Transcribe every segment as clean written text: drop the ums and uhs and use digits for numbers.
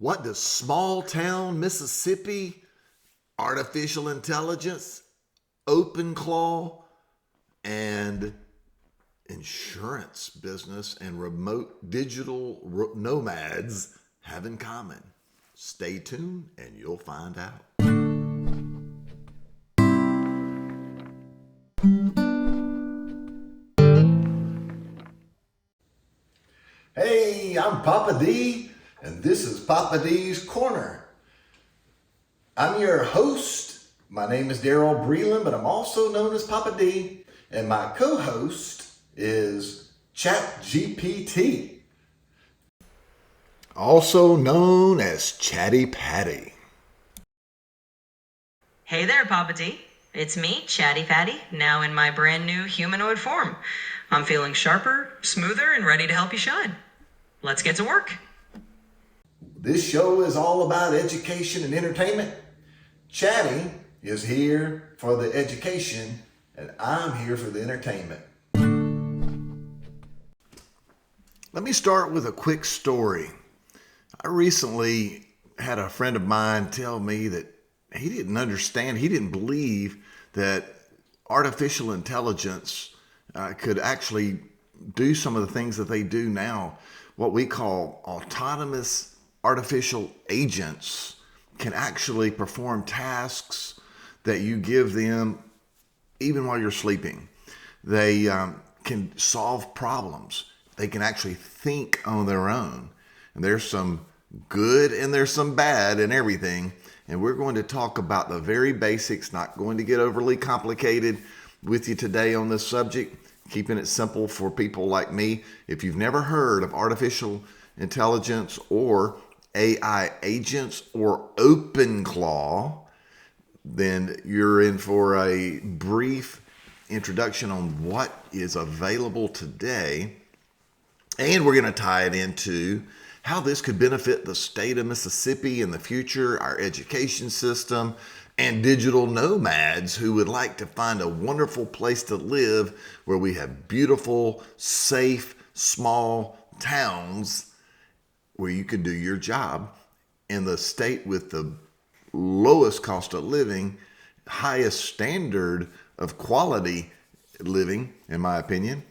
What does small town Mississippi, artificial intelligence, OpenClaw, and insurance business and remote digital nomads have in common? Stay tuned and you'll find out. Hey, I'm Papa D, and this is Papa D's Corner. I'm your host. My name is Daryl Breland, but I'm also known as Papa D, and my co-host is ChatGPT, also known as Chatty Patty. Hey there, Papa D. It's me, Chatty Patty, now in my brand new humanoid form. I'm feeling sharper, smoother, and ready to help you shine. Let's get to work. This show is all about education and entertainment. Chatty is here for the education, and I'm here for the entertainment. Let me start with a quick story. I recently had a friend of mine tell me that he didn't believe that artificial intelligence could actually do some of the things that they do now. What we call autonomous artificial agents can actually perform tasks that you give them even while you're sleeping. They can solve problems. They can actually think on their own. And there's some good and there's some bad in everything. And we're going to talk about the very basics, not going to get overly complicated with you today on this subject, keeping it simple for people like me. If you've never heard of artificial intelligence or AI agents or OpenClaw, then you're in for a brief introduction on what is available today. And we're going to tie it into how this could benefit the state of Mississippi in the future, our education system, and digital nomads who would like to find a wonderful place to live where we have beautiful, safe, small towns where you can do your job in the state with the lowest cost of living, highest standard of quality living, in my opinion,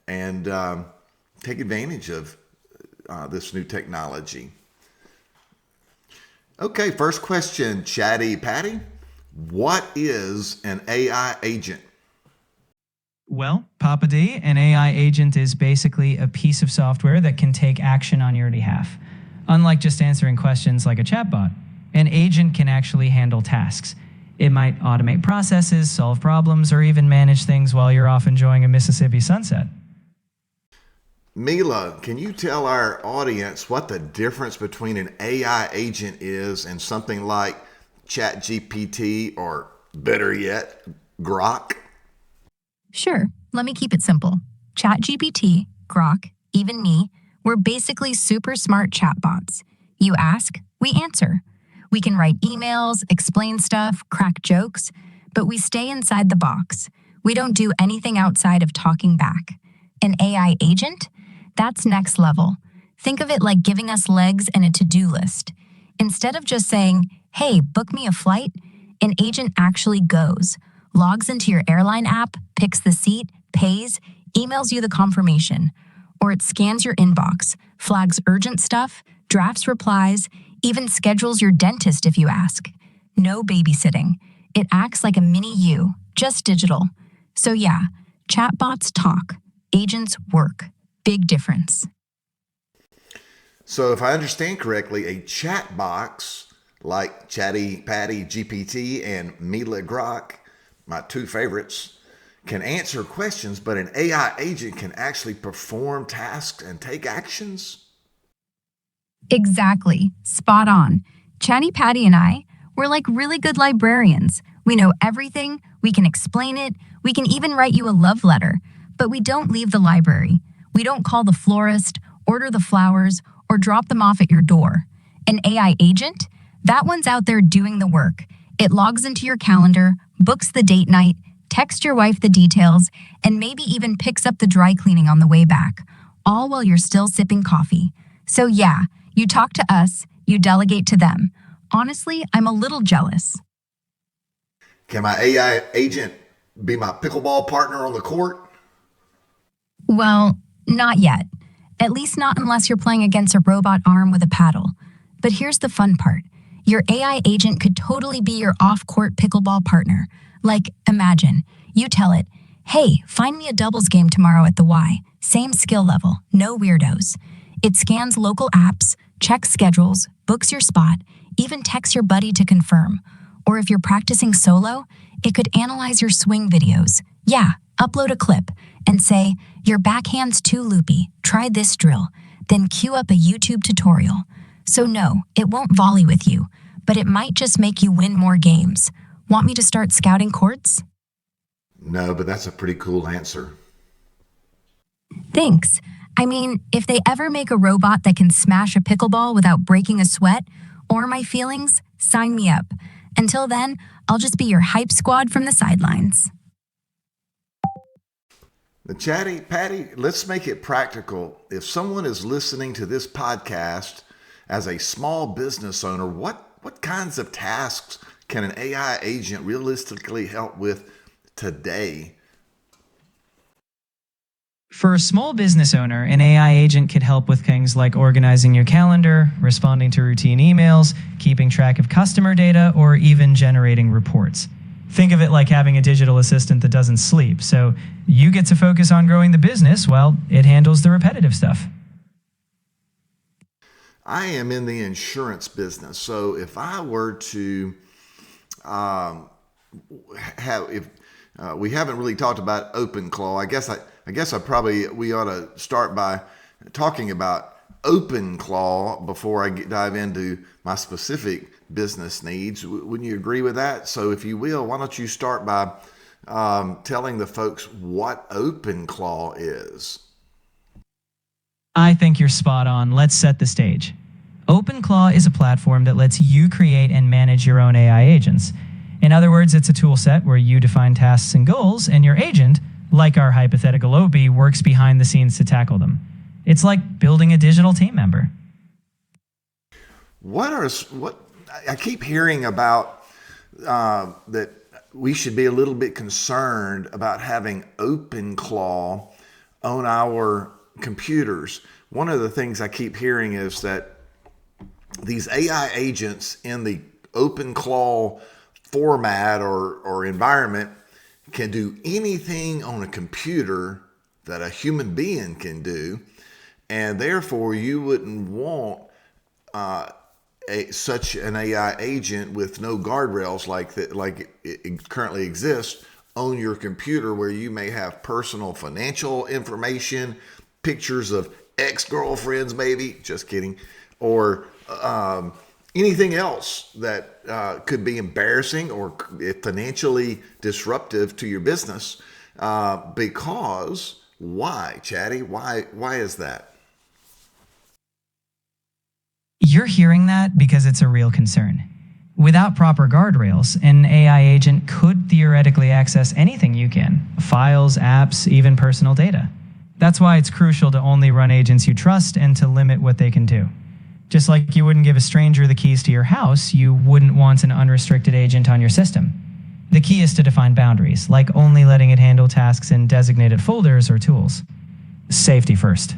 and take advantage of this new technology. Okay, first question, Chatty Patty. What is an AI agent? Well, Papa D, an AI agent is basically a piece of software that can take action on your behalf. Unlike just answering questions like a chatbot, an agent can actually handle tasks. It might automate processes, solve problems, or even manage things while you're off enjoying a Mississippi sunset. Mila, can you tell our audience what the difference between an AI agent is and something like ChatGPT or better yet, Grok? Sure, let me keep it simple. ChatGPT, Grok, even me, we're basically super smart chatbots. You ask, we answer. We can write emails, explain stuff, crack jokes, but we stay inside the box. We don't do anything outside of talking back. An AI agent? That's next level. Think of it like giving us legs and a to-do list. Instead of just saying, hey, book me a flight, an agent actually goes, logs into your airline app, picks the seat, pays, emails you the confirmation. Or it scans your inbox, flags urgent stuff, drafts replies, even schedules your dentist if you ask. No babysitting. It acts like a mini you, just digital. So yeah, chatbots talk, agents work. Big difference. So if I understand correctly, a chat box like Chatty Patty GPT and Mila Grok, my two favorites, can answer questions, but an AI agent can actually perform tasks and take actions? Exactly. Spot on. Chatty Patty and I, we're like really good librarians. We know everything, we can explain it, we can even write you a love letter, but we don't leave the library. We don't call the florist, order the flowers, or drop them off at your door. An AI agent? That one's out there doing the work. It logs into your calendar, books the date night, texts your wife the details, and maybe even picks up the dry cleaning on the way back, all while you're still sipping coffee. So yeah, you talk to us, You delegate to them. Honestly, I'm a little jealous. Can my AI agent be my pickleball partner on the court? Well, not yet. At least not unless you're playing against a robot arm with a paddle. But here's the fun part. Your AI agent could totally be your off-court pickleball partner. Like, imagine, you tell it, hey, find me a doubles game tomorrow at the Y. Same skill level, no weirdos. It scans local apps, checks schedules, books your spot, even texts your buddy to confirm. Or if you're practicing solo, it could analyze your swing videos. Yeah, upload a clip and say, your backhand's too loopy, try this drill. Then cue up a YouTube tutorial. So no, it won't volley with you, but it might just make you win more games. Want me to start scouting courts? No, but that's a pretty cool answer. Thanks. I mean, if they ever make a robot that can smash a pickleball without breaking a sweat, or my feelings, sign me up. Until then, I'll just be your hype squad from the sidelines. The Chatty Patty, let's make it practical. If someone is listening to this podcast as a small business owner, what kinds of tasks can an AI agent realistically help with today? For a small business owner, an AI agent could help with things like organizing your calendar, responding to routine emails, keeping track of customer data, or even generating reports. Think of it like having a digital assistant that doesn't sleep, so you get to focus on growing the business while it handles the repetitive stuff. I am in the insurance business, so if I were to we haven't really talked about OpenClaw. I guess we ought to start by talking about OpenClaw before I dive into my specific business needs. Wouldn't you agree with that? So if you will, why don't you start by telling the folks what OpenClaw is? I think you're spot on. Let's set the stage. OpenClaw is a platform that lets you create and manage your own AI agents. In other words, it's a tool set where you define tasks and goals, and your agent, like our hypothetical OB, works behind the scenes to tackle them. It's like building a digital team member. I keep hearing about that we should be a little bit concerned about having OpenClaw on our computers. One of the things I keep hearing is that these AI agents in the OpenClaw format or environment can do anything on a computer that a human being can do, and therefore you wouldn't want such an AI agent with no guardrails like it currently exists on your computer, where you may have personal financial information, pictures of ex-girlfriends, maybe, just kidding, or anything else that could be embarrassing or financially disruptive to your business. Because why, Chatty? Why is that? You're hearing that because it's a real concern. Without proper guardrails, an AI agent could theoretically access anything you can: files, apps, even personal data. That's why it's crucial to only run agents you trust and to limit what they can do. Just like you wouldn't give a stranger the keys to your house, you wouldn't want an unrestricted agent on your system. The key is to define boundaries, like only letting it handle tasks in designated folders or tools. Safety first.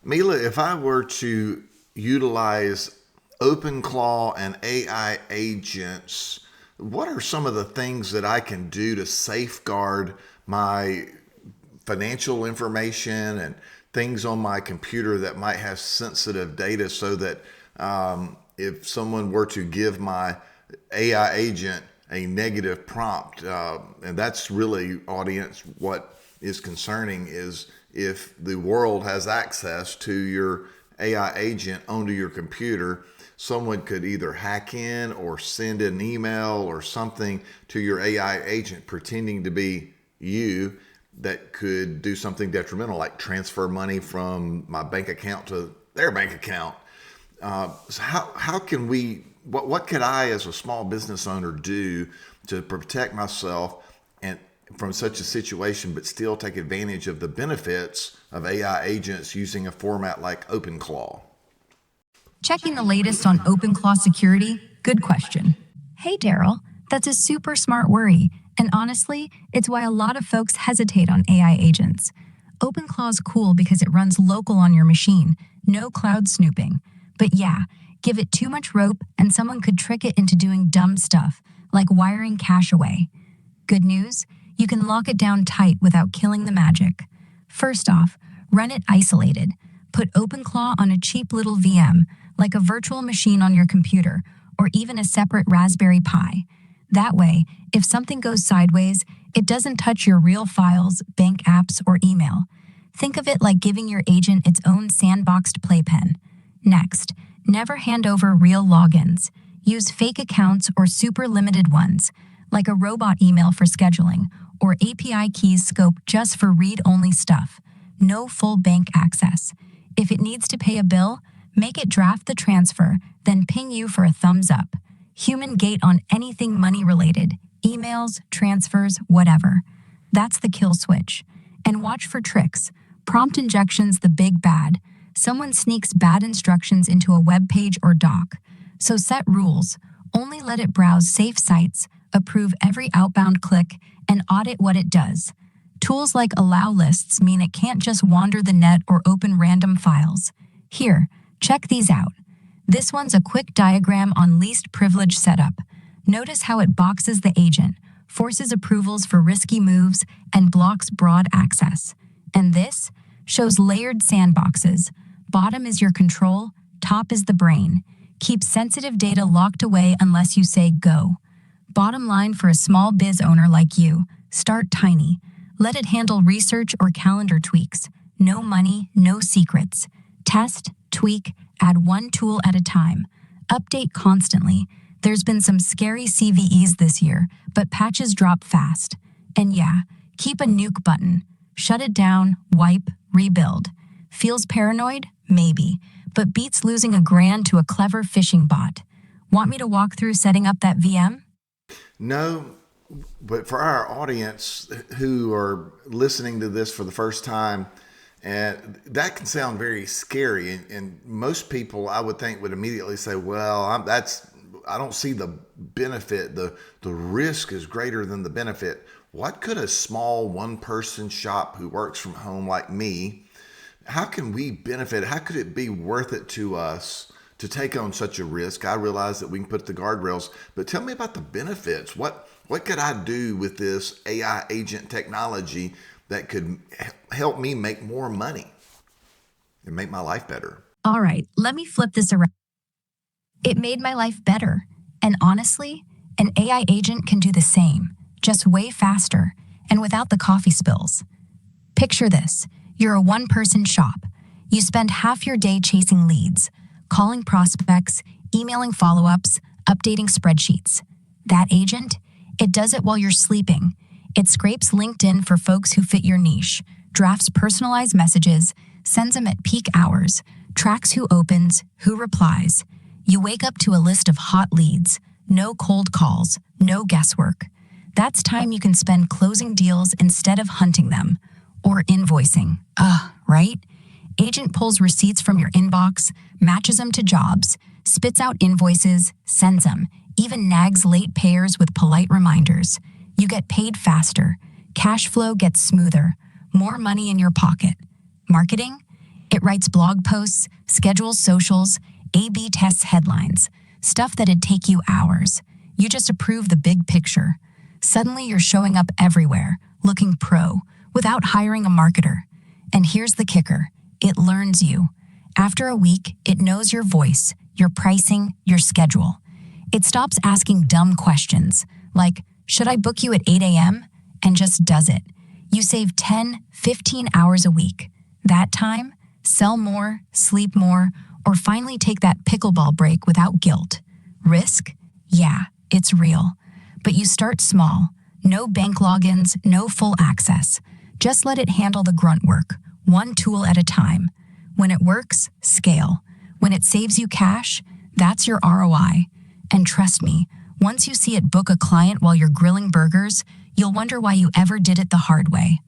Mila, if I were to utilize OpenClaw and AI agents, what are some of the things that I can do to safeguard my financial information and things on my computer that might have sensitive data, so that if someone were to give my AI agent a negative prompt, and that's really, audience, what is concerning is if the world has access to your AI agent onto your computer, someone could either hack in or send an email or something to your AI agent pretending to be you that could do something detrimental, like transfer money from my bank account to their bank account. So how can what could I as a small business owner do to protect myself and from such a situation, but still take advantage of the benefits of AI agents using a format like OpenClaw? Checking the latest on OpenClaw security? Good question. Hey, Daryl, that's a super smart worry. And honestly, it's why a lot of folks hesitate on AI agents. OpenClaw's cool because it runs local on your machine, no cloud snooping. But yeah, give it too much rope and someone could trick it into doing dumb stuff, like wiring cache away. Good news? You can lock it down tight without killing the magic. First off, run it isolated. Put OpenClaw on a cheap little VM, like a virtual machine on your computer, or even a separate Raspberry Pi. That way, if something goes sideways, it doesn't touch your real files, bank apps, or email. Think of it like giving your agent its own sandboxed playpen. Next, never hand over real logins. Use fake accounts or super limited ones, like a robot email for scheduling, or API keys scope just for read-only stuff. No full bank access. If it needs to pay a bill, make it draft the transfer, then ping you for a thumbs up. Human gate on anything money-related, emails, transfers, whatever. That's the kill switch. And watch for tricks. Prompt injection's the big bad. Someone sneaks bad instructions into a web page or doc. So set rules. Only let it browse safe sites, approve every outbound click, and audit what it does. Tools like allow lists mean it can't just wander the net or open random files. Here, check these out. This one's a quick diagram on least privilege setup. Notice how it boxes the agent, forces approvals for risky moves, and blocks broad access. And this shows layered sandboxes. Bottom is your control, top is the brain. Keep sensitive data locked away unless you say go. Bottom line for a small biz owner like you, start tiny. Let it handle research or calendar tweaks. No money, no secrets. Test, tweak, add one tool at a time. Update constantly. There's been some scary CVEs this year, but patches drop fast. And yeah, keep a nuke button. Shut it down, wipe, rebuild. Feels paranoid? Maybe. But beats losing $1,000 to a clever phishing bot. Want me to walk through setting up that VM? No, but for our audience who are listening to this for the first time, and that can sound very scary. And most people, I would think, would immediately say, well, I don't see the benefit. The risk is greater than the benefit. What could a small one-person shop who works from home like me, how can we benefit? How could it be worth it to us to take on such a risk? I realize that we can put the guardrails, but tell me about the benefits. What could I do with this AI agent technology that could help me make more money and make my life better? All right, let me flip this around. It made my life better. And honestly, an AI agent can do the same, just way faster and without the coffee spills. Picture this. You're a one-person shop. You spend half your day chasing leads, calling prospects, emailing follow-ups, updating spreadsheets. That agent, it does it while you're sleeping. It scrapes LinkedIn for folks who fit your niche, drafts personalized messages, sends them at peak hours, tracks who opens, who replies. You wake up to a list of hot leads, no cold calls, no guesswork. That's time you can spend closing deals instead of hunting them. Or invoicing. Right? Agent pulls receipts from your inbox, matches them to jobs, spits out invoices, sends them, even nags late payers with polite reminders. You get paid faster. Cash flow gets smoother. More money in your pocket. Marketing? It writes blog posts, schedules socials, A/B tests headlines, stuff that'd take you hours. You just approve the big picture. Suddenly you're showing up everywhere, looking pro, without hiring a marketer. And here's the kicker. It learns you. After a week, it knows your voice, your pricing, your schedule. It stops asking dumb questions, like, should I book you at 8 a.m.? And just does it. You save 10, 15 hours a week. That time, sell more, sleep more, or finally take that pickleball break without guilt. Risk? Yeah, it's real. But you start small. No bank logins, no full access. Just let it handle the grunt work, one tool at a time. When it works, scale. When it saves you cash, that's your ROI. And trust me, once you see it book a client while you're grilling burgers, you'll wonder why you ever did it the hard way.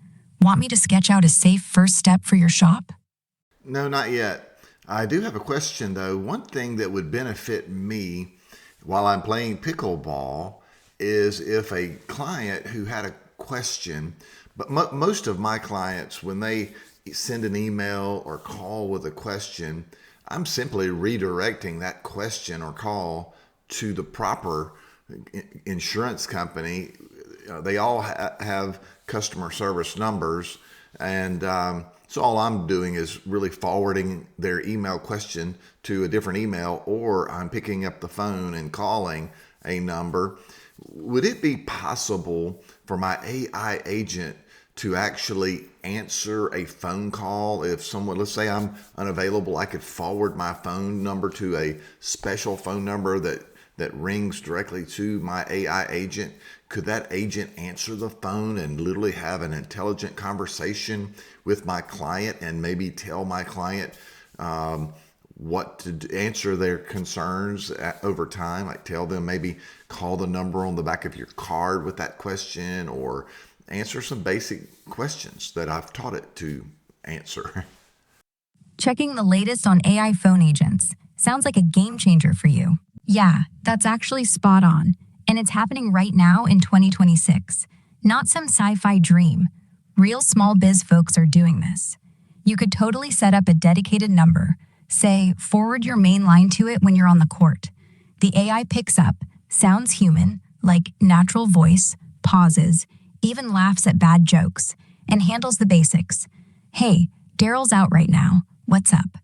Want me to sketch out a safe first step for your shop? No, not yet. I do have a question though. One thing that would benefit me while I'm playing pickleball is if a client who had a question, but most of my clients, when they send an email or call with a question, I'm simply redirecting that question or call to the proper insurance company. They all have customer service numbers, and so all I'm doing is really forwarding their email question to a different email, or I'm picking up the phone and calling a number. Would it be possible for my AI agent to actually answer a phone call? If someone, let's say I'm unavailable, I could forward my phone number to a special phone number that rings directly to my AI agent. Could that agent answer the phone and literally have an intelligent conversation with my client and maybe tell my client what to answer their concerns over time? Like tell them maybe call the number on the back of your card with that question, or answer some basic questions that I've taught it to answer. Checking the latest on AI phone agents sounds like a game changer for you. Yeah, that's actually spot on. And it's happening right now in 2026. Not some sci-fi dream. Real small biz folks are doing this. You could totally set up a dedicated number. Say, forward your main line to it when you're on the court. The AI picks up, sounds human, like natural voice, pauses, even laughs at bad jokes, and handles the basics. Hey, Daryl's out right now. What's up?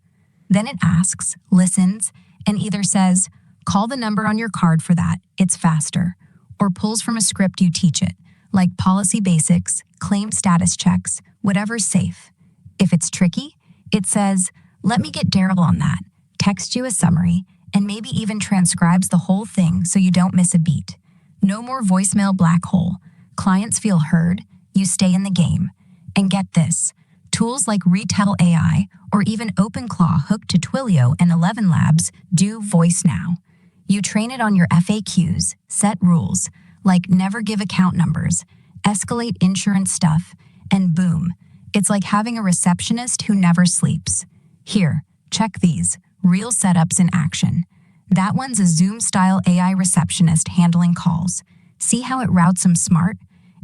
Then it asks, listens, and either says, call the number on your card for that, it's faster, or pulls from a script you teach it, like policy basics, claim status checks, whatever's safe. If it's tricky, it says, let me get Daryl on that, text you a summary, and maybe even transcribes the whole thing so you don't miss a beat. No more voicemail black hole. Clients feel heard, you stay in the game. And get this, tools like Retell AI or even OpenClaw hooked to Twilio and 11 Labs do voice now. You train it on your FAQs, set rules, like never give account numbers, escalate insurance stuff, and boom, it's like having a receptionist who never sleeps. Here, check these, real setups in action. That one's a Zoom-style AI receptionist handling calls. See how it routes them smart?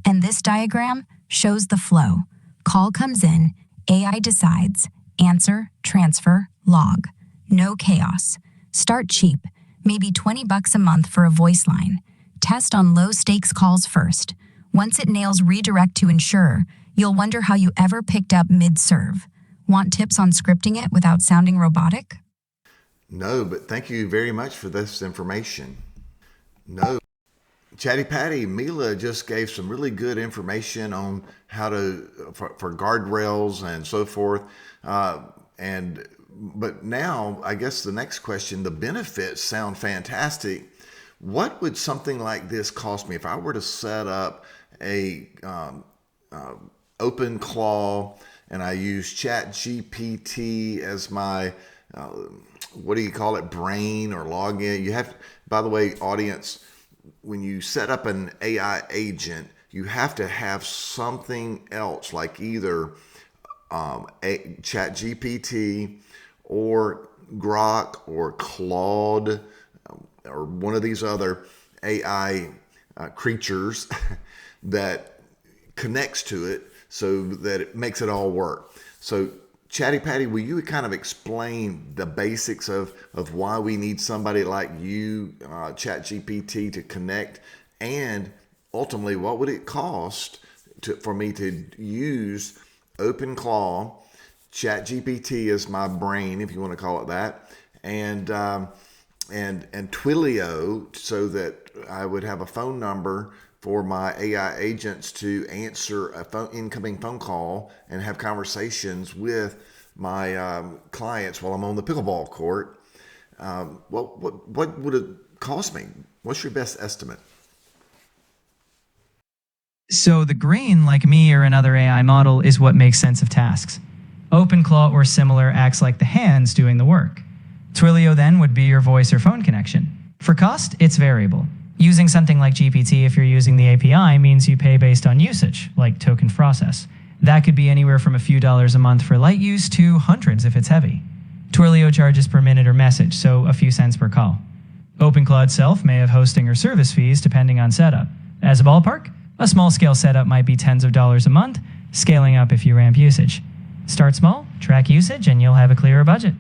And this diagram shows the flow. Call comes in, AI decides, answer, transfer, log. No chaos. Start cheap, maybe $20 a month for a voice line. Test on low-stakes calls first. Once it nails redirect to insurer, you'll wonder how you ever picked up mid-serve. Want tips on scripting it without sounding robotic? No, but thank you very much for this information. No. Chatty Patty, Mila just gave some really good information on how to, for guardrails and so forth. But now I guess the next question, the benefits sound fantastic. What would something like this cost me if I were to set up a OpenClaw and I use ChatGPT as my what do you call it, brain or login? You have, by the way, audience, when you set up an AI agent, you have to have something else like either a ChatGPT or Grok or Claude or one of these other AI creatures that connects to it so that it makes it all work. So Chatty Patty, will you kind of explain the basics of why we need somebody like you, ChatGPT, to connect, and ultimately what would it cost for me to use OpenClaw, ChatGPT as my brain, if you want to call it that, and Twilio, so that I would have a phone number for my AI agents to answer a incoming phone call and have conversations with my clients while I'm on the pickleball court. What would it cost me? What's your best estimate? So the green, like me or another AI model, is what makes sense of tasks. OpenClaw or similar acts like the hands doing the work. Twilio then would be your voice or phone connection. For cost, it's variable. Using something like GPT, if you're using the API, means you pay based on usage, like token process. That could be anywhere from a few dollars a month for light use to hundreds if it's heavy. Twilio charges per minute or message, so a few cents per call. OpenClaw itself may have hosting or service fees depending on setup. As a ballpark, a small-scale setup might be tens of dollars a month, scaling up if you ramp usage. Start small, track usage, and you'll have a clearer budget.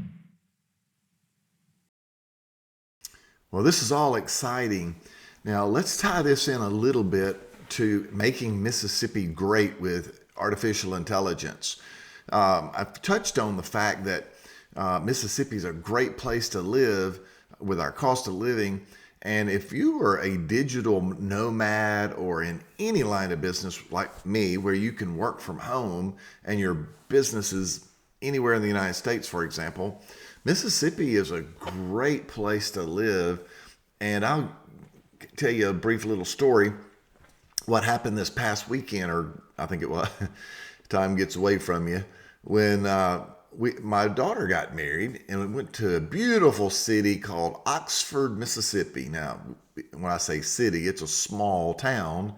Well, this is all exciting. Now, let's tie this in a little bit to making Mississippi great with artificial intelligence. I've touched on the fact that Mississippi is a great place to live with our cost of living. And if you are a digital nomad or in any line of business like me, where you can work from home and your business is anywhere in the United States, for example, Mississippi is a great place to live. And I'll tell you a brief little story. What happened this past weekend, or I think it was, time gets away from you, when my daughter got married and we went to a beautiful city called Oxford, Mississippi. Now, when I say city, it's a small town,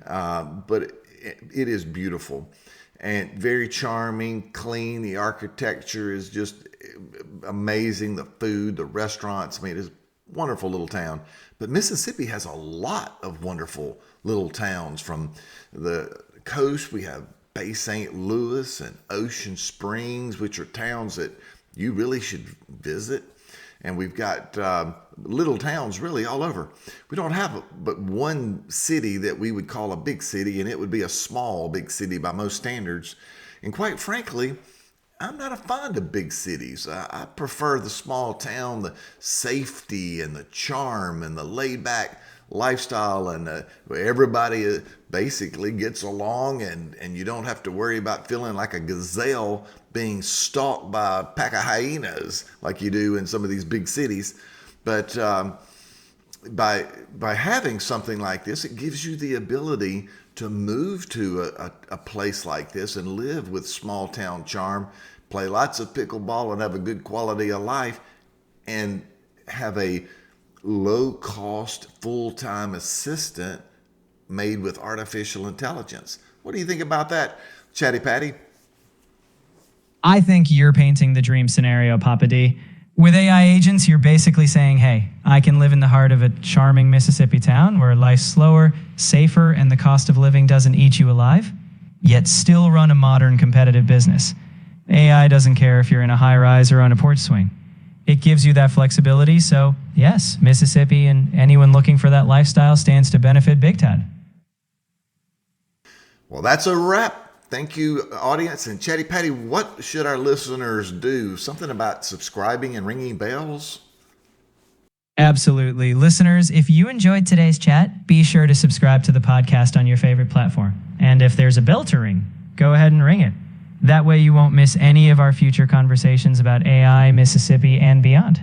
but it is beautiful and very charming, clean. The architecture is just amazing. The food, the restaurants, I mean, it is a wonderful little town. But Mississippi has a lot of wonderful little towns. From the coast, we have Bay St. Louis and Ocean Springs, which are towns that you really should visit. And we've got little towns really all over. We don't have but one city that we would call a big city, and it would be a small big city by most standards. And quite frankly, I'm not a fond of big cities. I prefer the small town, the safety and the charm and the laid back lifestyle, and where everybody basically gets along, and you don't have to worry about feeling like a gazelle being stalked by a pack of hyenas like you do in some of these big cities. But by having something like this, it gives you the ability to move to a place like this and live with small town charm, play lots of pickleball and have a good quality of life, and have a low-cost, full-time assistant made with artificial intelligence. What do you think about that, Chatty Patty? I think you're painting the dream scenario, Papa D. With AI agents, you're basically saying, hey, I can live in the heart of a charming Mississippi town where life's slower, safer, and the cost of living doesn't eat you alive, yet still run a modern competitive business. AI doesn't care if you're in a high-rise or on a porch swing. It gives you that flexibility, so yes, Mississippi and anyone looking for that lifestyle stands to benefit big time. Well, that's a wrap. Thank you, audience. And Chatty Patty, what should our listeners do? Something about subscribing and ringing bells? Absolutely. Listeners, if you enjoyed today's chat, be sure to subscribe to the podcast on your favorite platform. And if there's a bell to ring, go ahead and ring it. That way you won't miss any of our future conversations about AI, Mississippi, and beyond.